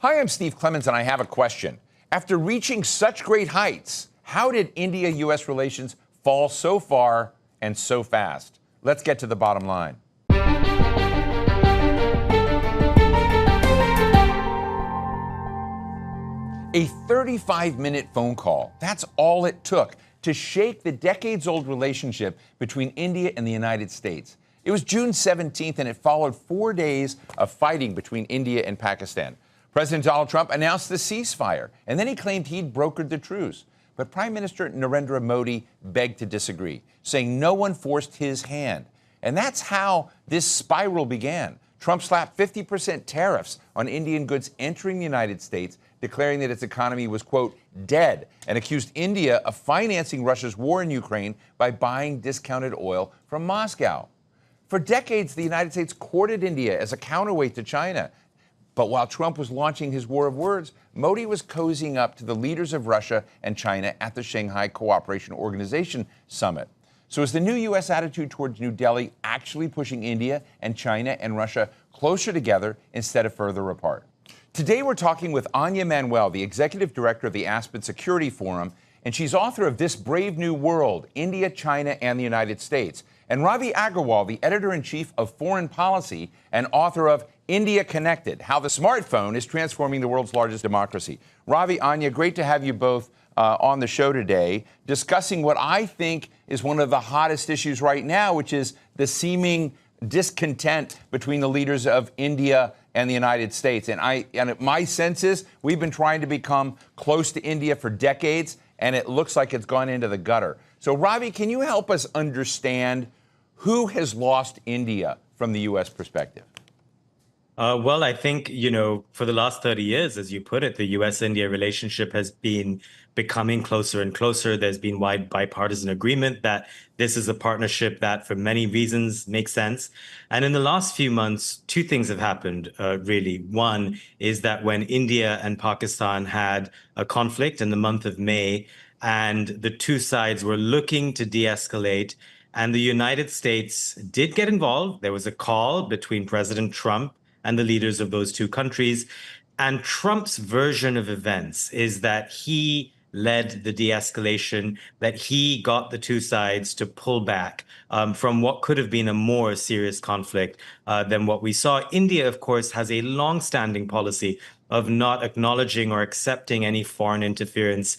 Hi, I'm Steve Clemons, and I have a question. After reaching such great heights, how did India-U.S. relations fall so far and so fast? Let's get to the bottom line. A 35-minute phone call. That's all it took to shake the decades-old relationship between India and the United States. It was June 17th, and it followed 4 days of fighting between India and Pakistan. President Donald Trump announced the ceasefire, and then he claimed he'd brokered the truce. But Prime Minister Narendra Modi begged to disagree, saying no one forced his hand. And that's how this spiral began. Trump slapped 50% tariffs on Indian goods entering the United States, declaring that its economy was, quote, dead, and accused India of financing Russia's war in Ukraine by buying discounted oil from Moscow. For decades, the United States courted India as a counterweight to China. But while Trump was launching his war of words, Modi was cozying up to the leaders of Russia and China at the Shanghai Cooperation Organization summit. So is the new U.S. attitude towards New Delhi actually pushing India and China and Russia closer together instead of further apart? Today we're talking with Anja Manuel, the executive director of the Aspen Security Forum, and she's author of This Brave New World, India, China, and the United States. And Ravi Aggarwal, the editor-in-chief of Foreign Policy and author of India Connected, How the Smartphone is Transforming the World's Largest Democracy. Ravi, Anja, great to have you both on the show today, discussing what I think is one of the hottest issues right now, which is the seeming discontent between the leaders of India and the United States. And my sense is we've been trying to become close to India for decades, and it looks like it's gone into the gutter. So, Ravi, can you help us understand who has lost India from the U.S. perspective? Well, I think, for the last 30 years, as you put it, the U.S.-India relationship has been becoming closer and closer. There's been wide bipartisan agreement that this is a partnership that, for many reasons, makes sense. And in the last few months, two things have happened, really. One is that when India and Pakistan had a conflict in the month of May, and the two sides were looking to de-escalate, and the United States did get involved. There was a call between President Trump and the leaders of those two countries. And Trump's version of events is that he led the de-escalation, that he got the two sides to pull back from what could have been a more serious conflict than what we saw. India, of course, has a long-standing policy of not acknowledging or accepting any foreign interference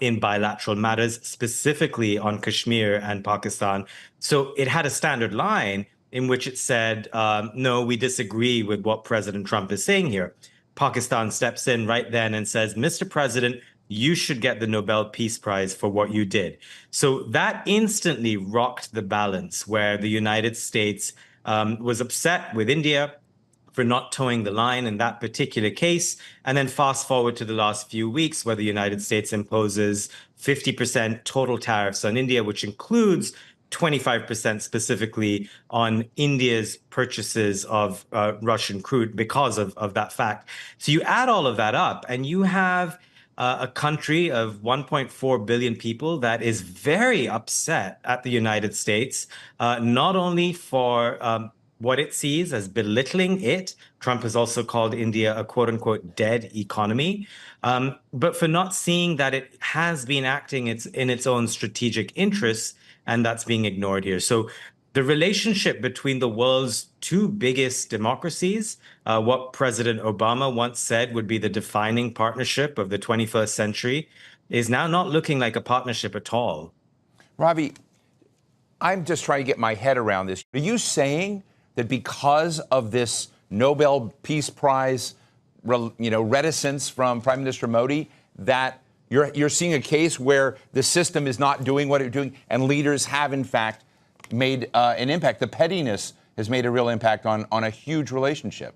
in bilateral matters, specifically on Kashmir and Pakistan. So it had a standard line in which it said, no, we disagree with what President Trump is saying here. Pakistan steps in right then and says, Mr. President, you should get the Nobel Peace Prize for what you did. So that instantly rocked the balance, where the United States was upset with India for not towing the line in that particular case. And then fast forward to the last few weeks, where the United States imposes 50% total tariffs on India, which includes 25% specifically on India's purchases of Russian crude because of that fact. So you add all of that up, and you have a country of 1.4 billion people that is very upset at the United States, not only for what it sees as belittling it. Trump has also called India a quote unquote dead economy, but for not seeing that it has been acting in its own strategic interests, and that's being ignored here. So the relationship between the world's two biggest democracies, what President Obama once said would be the defining partnership of the 21st century, is now not looking like a partnership at all. Ravi, I'm just trying to get my head around this. Are you saying that because of this Nobel Peace Prize, reticence from Prime Minister Modi, that you're seeing a case where the system is not doing what it's doing, and leaders have, in fact, made an impact? The pettiness has made a real impact on a huge relationship.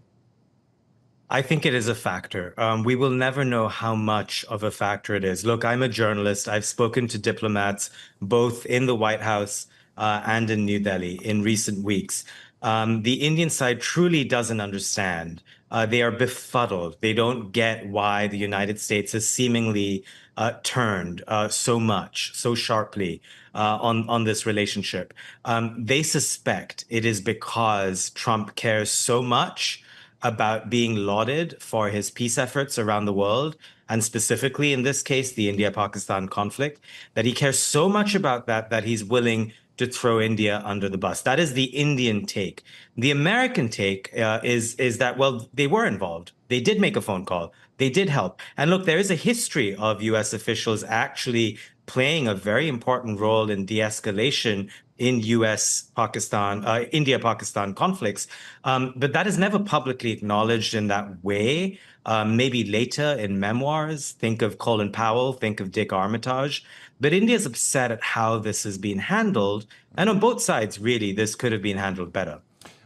I think it is a factor. We will never know how much of a factor it is. Look, I'm a journalist. I've spoken to diplomats both in the White House and in New Delhi in recent weeks. The Indian side truly doesn't understand. They are befuddled. They don't get why the United States has seemingly turned so much, so sharply on this relationship. They suspect it is because Trump cares so much about being lauded for his peace efforts around the world, and specifically in this case, the India-Pakistan conflict, that he cares so much about that he's willing to throw India under the bus. That is the Indian take. The American take is that, well, they were involved. They did make a phone call. They did help. And look, there is a history of U.S. officials actually playing a very important role in de-escalation in India-Pakistan conflicts. But that is never publicly acknowledged in that way. Maybe later in memoirs, think of Colin Powell, think of Dick Armitage. But India's upset at how this has been handled. And on both sides, really, this could have been handled better.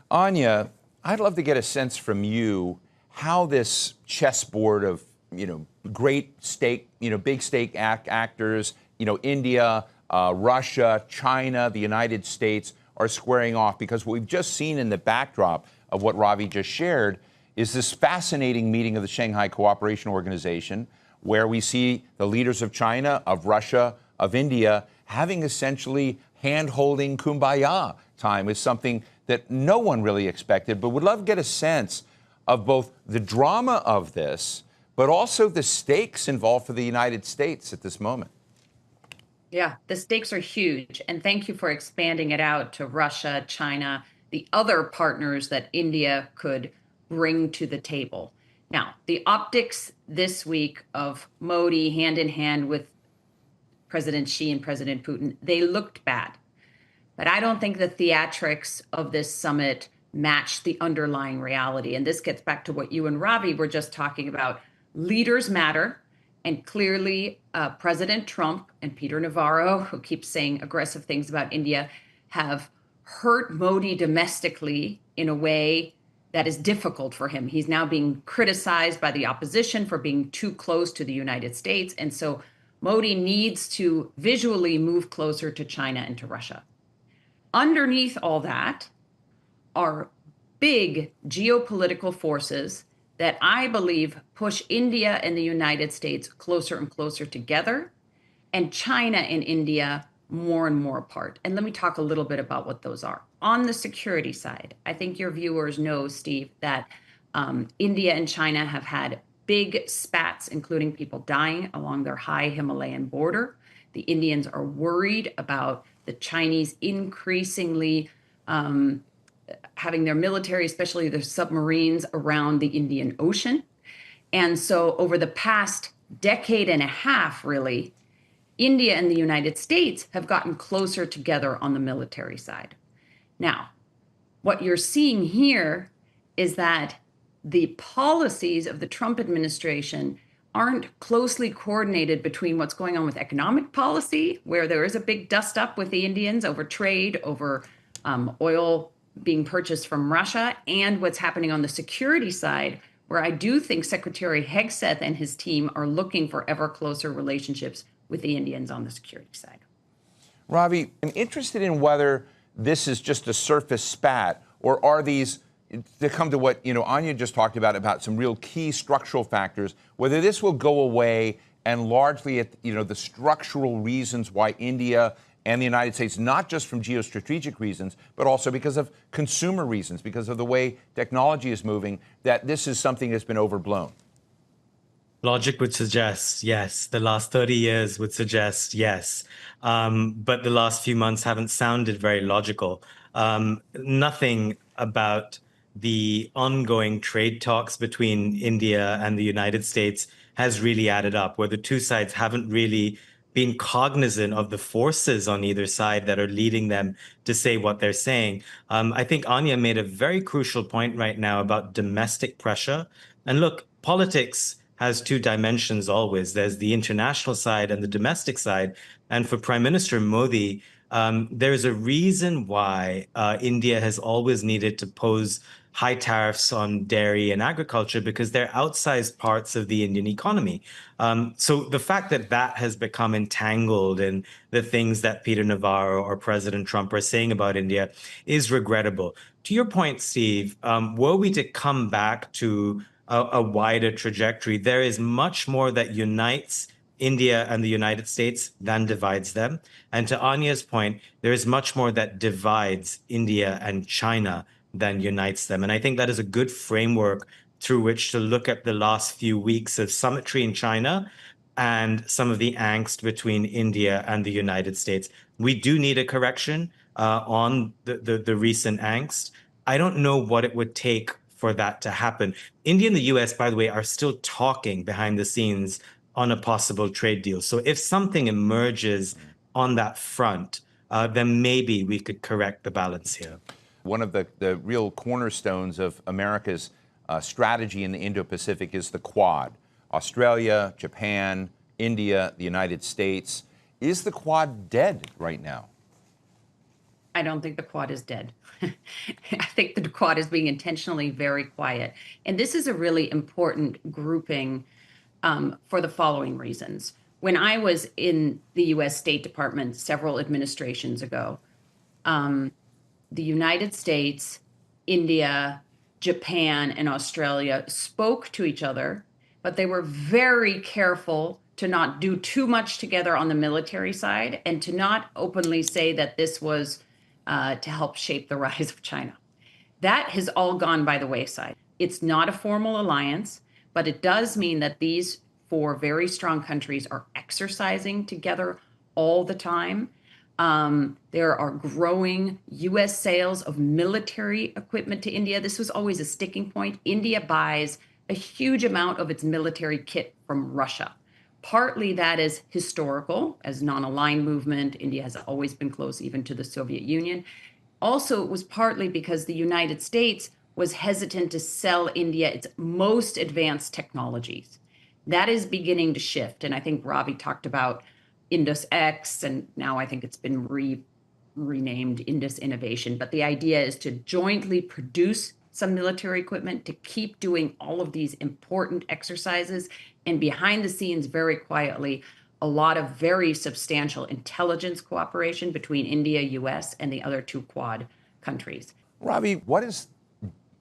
Anja, I'd love to get a sense from you how this chessboard of, great stake, big stake actors, India, Russia, China, the United States are squaring off, because what we've just seen in the backdrop of what Ravi just shared is this fascinating meeting of the Shanghai Cooperation Organization, where we see the leaders of China, of Russia, of India having essentially hand-holding kumbaya time, is something that no one really expected, but would love to get a sense of both the drama of this, but also the stakes involved for the United States at this moment. Yeah, the stakes are huge. And thank you for expanding it out to Russia, China, the other partners that India could bring to the table. Now, the optics this week of Modi hand in hand with President Xi and President Putin, they looked bad. But I don't think the theatrics of this summit match the underlying reality. And this gets back to what you and Ravi were just talking about. Leaders matter. And clearly, President Trump and Peter Navarro, who keeps saying aggressive things about India, have hurt Modi domestically in a way that is difficult for him. He's now being criticized by the opposition for being too close to the United States. And so Modi needs to visually move closer to China and to Russia. Underneath all that are big geopolitical forces that I believe push India and the United States closer and closer together, and China and India more and more apart. And let me talk a little bit about what those are. On the security side, I think your viewers know, Steve, that India and China have had big spats, including people dying along their high Himalayan border. The Indians are worried about the Chinese increasingly having their military, especially their submarines, around the Indian Ocean. And so over the past decade and a half, really, India and the United States have gotten closer together on the military side. Now, what you're seeing here is that the policies of the Trump administration aren't closely coordinated between what's going on with economic policy, where there is a big dust up with the Indians over trade, over oil being purchased from Russia, and what's happening on the security side, where I do think Secretary Hegseth and his team are looking for ever closer relationships with the Indians on the security side. Ravi, I'm interested in whether this is just a surface spat, or are these, to come to what Anja just talked about some real key structural factors, whether this will go away and largely at the structural reasons why India and the United States, not just from geostrategic reasons, but also because of consumer reasons, because of the way technology is moving, that this is something that's been overblown. Logic would suggest yes. The last 30 years would suggest yes. But the last few months haven't sounded very logical. Nothing about the ongoing trade talks between India and the United States has really added up, where the two sides haven't really been cognizant of the forces on either side that are leading them to say what they're saying. I think Anja made a very crucial point right now about domestic pressure. And look, politics has two dimensions always. There's the international side and the domestic side. And for Prime Minister Modi, there's a reason why India has always needed to pose high tariffs on dairy and agriculture, because they're outsized parts of the Indian economy. So the fact that that has become entangled in the things that Peter Navarro or President Trump are saying about India is regrettable. To your point, Steve, were we to come back to a wider trajectory, there is much more that unites India and the United States than divides them. And to Anja's point, there is much more that divides India and China than unites them. And I think that is a good framework through which to look at the last few weeks of summitry in China and some of the angst between India and the United States. We do need a correction on the recent angst. I don't know what it would take for that to happen. India and the US, by the way, are still talking behind the scenes on a possible trade deal. So if something emerges on that front, then maybe we could correct the balance here. One of the real cornerstones of America's strategy in the Indo-Pacific is the Quad. Australia, Japan, India, the United States. Is the Quad dead right now? I don't think the Quad is dead. I think the Quad is being intentionally very quiet. And this is a really important grouping for the following reasons. When I was in the U.S. State Department several administrations ago, the United States, India, Japan, and Australia spoke to each other, but they were very careful to not do too much together on the military side and to not openly say that this was to help shape the rise of China. That has all gone by the wayside. It's not a formal alliance, but it does mean that these four very strong countries are exercising together all the time. There are growing U.S. sales of military equipment to India. This was always a sticking point. India buys a huge amount of its military kit from Russia. Partly that is historical, as non-aligned movement. India has always been close even to the Soviet Union. Also, it was partly because the United States was hesitant to sell India its most advanced technologies. That is beginning to shift. And I think Ravi talked about Indus X, and now I think it's been renamed Indus Innovation. But the idea is to jointly produce some military equipment to keep doing all of these important exercises. And behind the scenes, very quietly, a lot of very substantial intelligence cooperation between India, US, and the other two Quad countries. Ravi, what is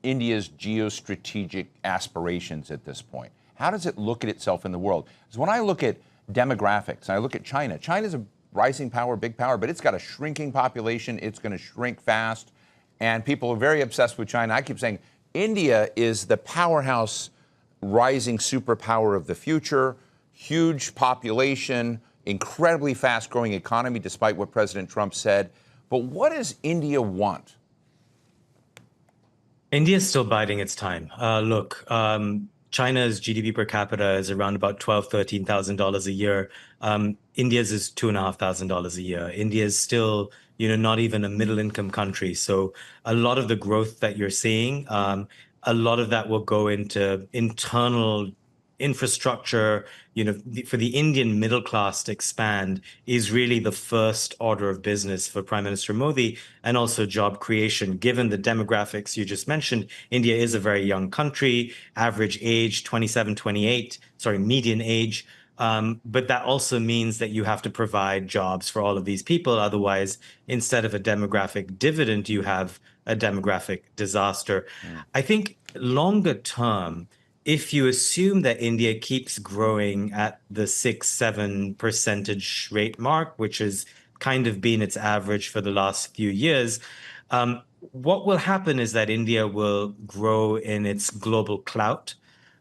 India's geostrategic aspirations at this point? How does it look at itself in the world? Because when I look at demographics, and I look at China, China's a rising power, big power, but it's got a shrinking population. It's going to shrink fast. And people are very obsessed with China. I keep saying India is the powerhouse rising superpower of the future, huge population, incredibly fast-growing economy, despite what President Trump said. But what does India want? India is still biding its time. China's GDP per capita is around about $12,000, $13,000 a year. India's is $2,500 a year. India is still, not even a middle-income country. So a lot of the growth that you're seeing, a lot of that will go into internal infrastructure. For the Indian middle class to expand is really the first order of business for Prime Minister Modi, and also job creation. Given the demographics you just mentioned, India is a very young country, average age 27, 28, median age. But that also means that you have to provide jobs for all of these people. Otherwise, instead of a demographic dividend, you have a demographic disaster. I think longer term, if you assume that India keeps growing at the 6-7% rate mark, which has kind of been its average for the last few years, what will happen is that India will grow in its global clout.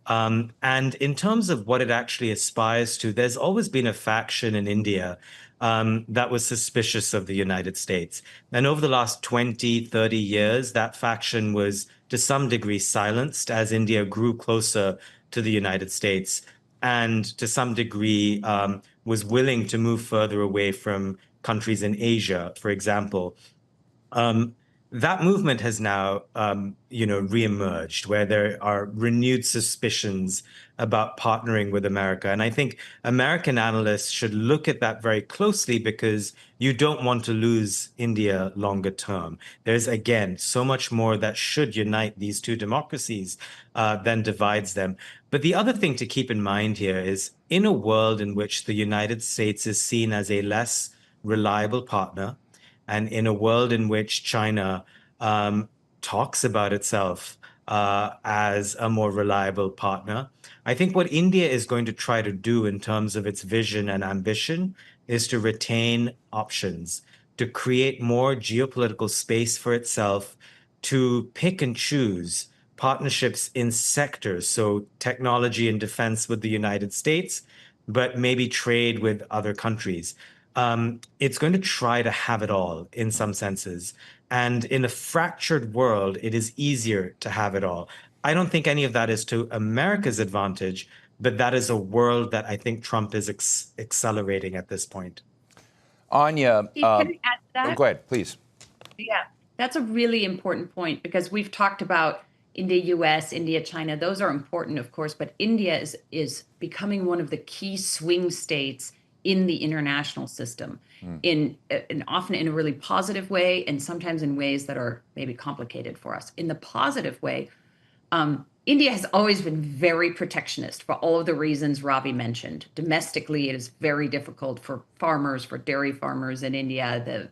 And in terms of what it actually aspires to, there's always been a faction in India that was suspicious of the United States. And over the last 20, 30 years, that faction was to some degree silenced as India grew closer to the United States, and to some degree was willing to move further away from countries in Asia, for example. That movement has now, reemerged, where there are renewed suspicions about partnering with America. And I think American analysts should look at that very closely, because you don't want to lose India longer term. There's, again, so much more that should unite these two democracies than divides them. But the other thing to keep in mind here is, in a world in which the United States is seen as a less reliable partner, and in a world in which China talks about itself as a more reliable partner, I think what India is going to try to do in terms of its vision and ambition is to retain options, to create more geopolitical space for itself, to pick and choose partnerships in sectors, so technology and defense with the United States, but maybe trade with other countries. It's going to try to have it all in some senses. And in a fractured world, it is easier to have it all. I don't think any of that is to America's advantage, but that is a world that I think Trump is accelerating at this point. Anja, Steve, can I add to that? go ahead, please. Yeah, that's a really important point because we've talked about India, U.S., India, China. Those are important, of course, but India is becoming one of the key swing states in the international system, in often in a really positive way, and sometimes in ways that are maybe complicated for us. In the positive way, India has always been very protectionist for all of the reasons Ravi mentioned. Domestically, it is very difficult for farmers, for dairy farmers in India.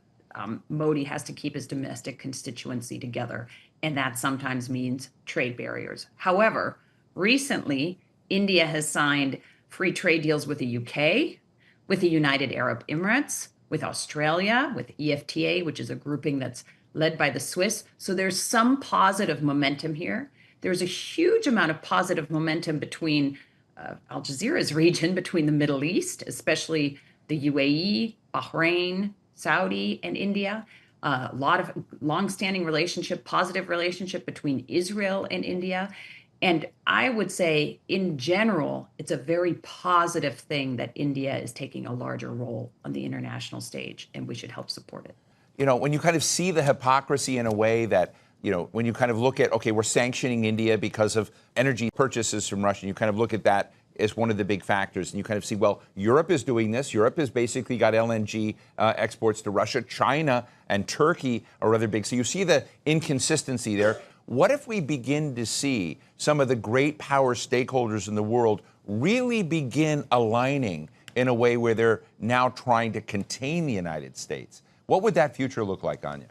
Modi has to keep his domestic constituency together, and that sometimes means trade barriers. However, recently, India has signed free trade deals with the UK, with the United Arab Emirates, with Australia, with EFTA, which is a grouping that's led by the Swiss. So there's some positive momentum here. There's a huge amount of positive momentum between Al Jazeera's region, between the Middle East, especially the UAE, Bahrain, Saudi, and India. A lot of longstanding relationship, positive relationship between Israel and India. And I would say, in general, it's a very positive thing that India is taking a larger role on the international stage, and we should help support it. You know, when you kind of see the hypocrisy in a way that, you know, when you kind of look at, okay, we're sanctioning India because of energy purchases from Russia, you kind of look at that as one of the big factors. And you kind of see, well, Europe is doing this. Europe has basically got LNG exports to Russia. China and Turkey are rather big. So you see the inconsistency there. What if we begin to see some of the great power stakeholders in the world really begin aligning in a way where they're now trying to contain the United States? What would that future look like, Anja?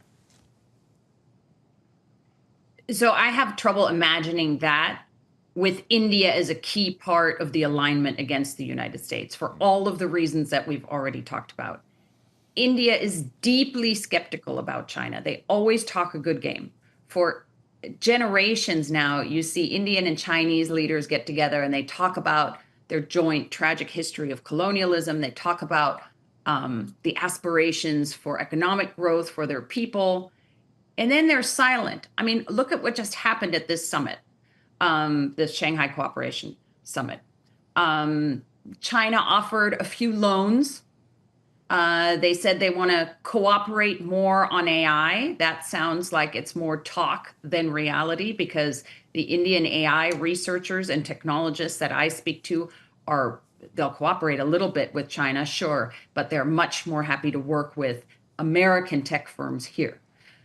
So I have trouble imagining that with India as a key part of the alignment against the United States for all of the reasons that we've already talked about. India is deeply skeptical about China. They always talk a good game. For generations now, you see Indian and Chinese leaders get together and they talk about their joint tragic history of colonialism. They talk about the aspirations for economic growth for their people. And then they're silent. I mean, look at what just happened at this summit, the Shanghai Cooperation Summit. China offered a few loans. They said they want to cooperate more on AI. That sounds like it's more talk than reality because the Indian AI researchers and technologists that I speak to they'll cooperate a little bit with China, sure, but they're much more happy to work with American tech firms here.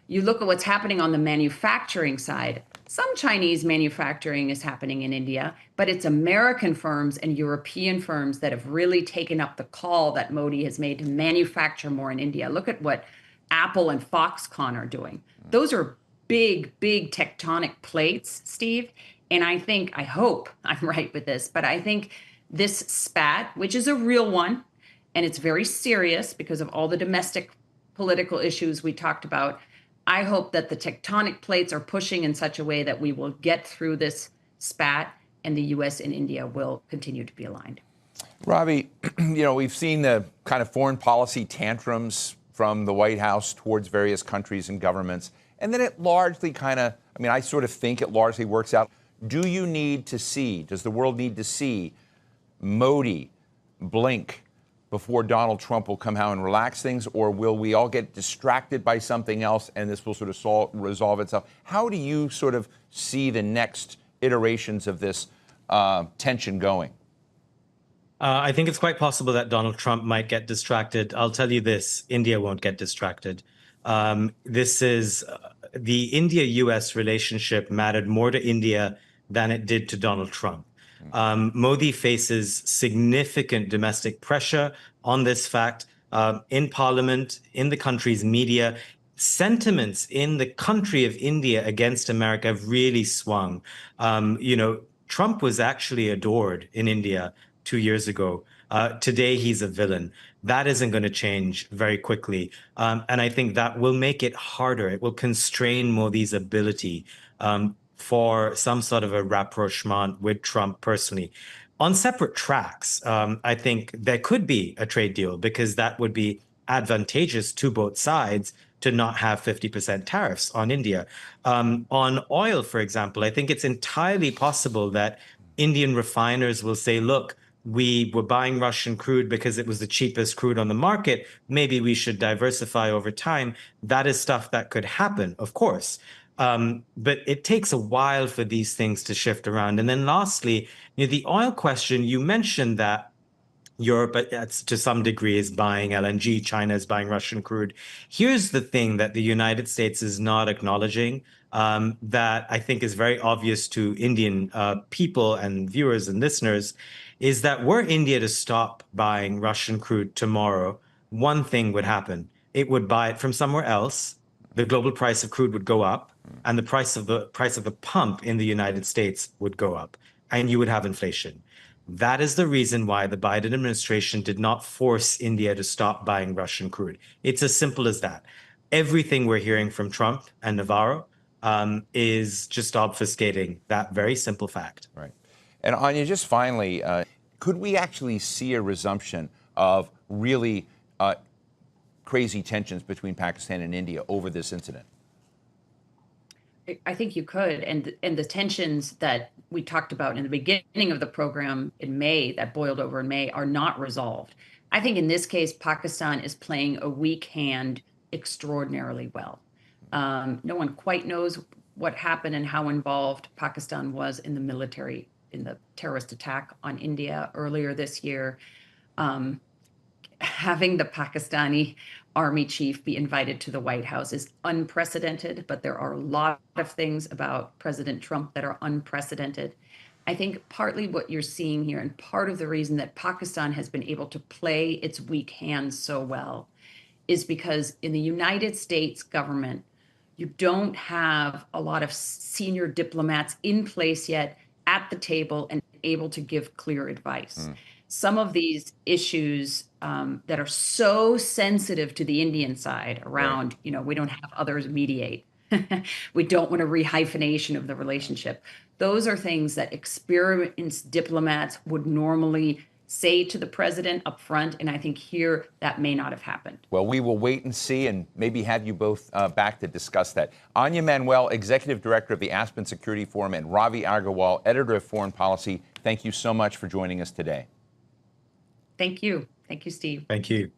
You look at what's happening on the manufacturing side. Some Chinese manufacturing is happening in India, but it's American firms and European firms that have really taken up the call that Modi has made to manufacture more in India. Look at what Apple and Foxconn are doing. Those are big, big tectonic plates, Steve. And I hope I'm right with this, but I think this spat, which is a real one, and it's very serious because of all the domestic political issues we talked about, I hope that the tectonic plates are pushing in such a way that we will get through this spat and the U.S. and India will continue to be aligned. Ravi, you know, we've seen the kind of foreign policy tantrums from the White House towards various countries and governments. And then it largely I sort of think it largely works out. Does the world need to see Modi blink before Donald Trump will come out and relax things, or will we all get distracted by something else and this will sort of resolve itself? How do you sort of see the next iterations of this tension going? I think it's quite possible that Donald Trump might get distracted. I'll tell you this, India won't get distracted. This is the India-US relationship mattered more to India than it did to Donald Trump. Modi faces significant domestic pressure on this fact in parliament, in the country's media. Sentiments in the country of India against America have really swung. Trump was actually adored in India 2 years ago. Today, he's a villain. That isn't going to change very quickly. And I think that will make it harder. It will constrain Modi's ability for some sort of a rapprochement with Trump personally. On separate tracks, I think there could be a trade deal because that would be advantageous to both sides to not have 50% tariffs on India. On oil, for example, I think it's entirely possible that Indian refiners will say, look, we were buying Russian crude because it was the cheapest crude on the market. Maybe we should diversify over time. That is stuff that could happen, of course. But it takes a while for these things to shift around. And then lastly, the oil question, you mentioned that Europe, to some degree, is buying LNG. China is buying Russian crude. Here's the thing that the United States is not acknowledging that I think is very obvious to Indian people and viewers and listeners, is that were India to stop buying Russian crude tomorrow, one thing would happen. It would buy it from somewhere else. The global price of crude would go up, and the price of the pump in the United States would go up, and you would have inflation. That is the reason why the Biden administration did not force India to stop buying Russian crude. It's as simple as that. Everything we're hearing from Trump and Navarro is just obfuscating that very simple fact. Right. And Anja, just finally, could we actually see a resumption of really crazy tensions between Pakistan and India over this incident? I think you could, and the tensions that we talked about in the beginning of the program in May, that boiled over in May, are not resolved. I think in this case, Pakistan is playing a weak hand extraordinarily well. No one quite knows what happened and how involved Pakistan was in the terrorist attack on India earlier this year. Having the Pakistani army chief be invited to the White House is unprecedented, but there are a lot of things about President Trump that are unprecedented. I think partly what you're seeing here, and part of the reason that Pakistan has been able to play its weak hand so well, is because in the United States government, you don't have a lot of senior diplomats in place yet at the table and able to give clear advice. Some of these issues that are so sensitive to the Indian side around, we don't have others mediate. We don't want a rehyphenation of the relationship. Those are things that experienced diplomats would normally say to the president up front, and I think here that may not have happened. Well, we will wait and see and maybe have you both back to discuss that. Anja Manuel, Executive Director of the Aspen Security Forum, and Ravi Agarwal, Editor of Foreign Policy, thank you so much for joining us today. Thank you. Thank you, Steve. Thank you.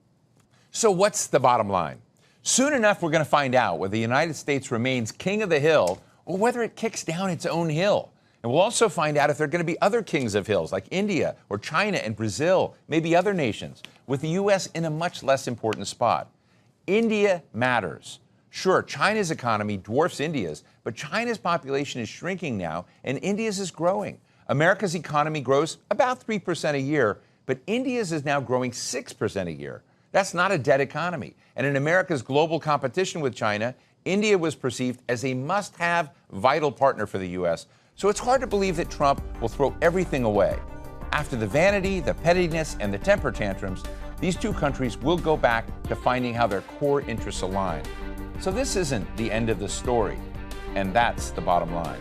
So what's the bottom line? Soon enough, we're going to find out whether the United States remains king of the hill or whether it kicks down its own hill. And we'll also find out if there are going to be other kings of hills like India or China and Brazil, maybe other nations, with the U.S. in a much less important spot. India matters. Sure, China's economy dwarfs India's, but China's population is shrinking now and India's is growing. America's economy grows about 3% a year, but India's is now growing 6% a year. That's not a dead economy. And in America's global competition with China, India was perceived as a must-have, vital partner for the U.S. So it's hard to believe that Trump will throw everything away. After the vanity, the pettiness, and the temper tantrums, these two countries will go back to finding how their core interests align. So this isn't the end of the story, and that's the bottom line.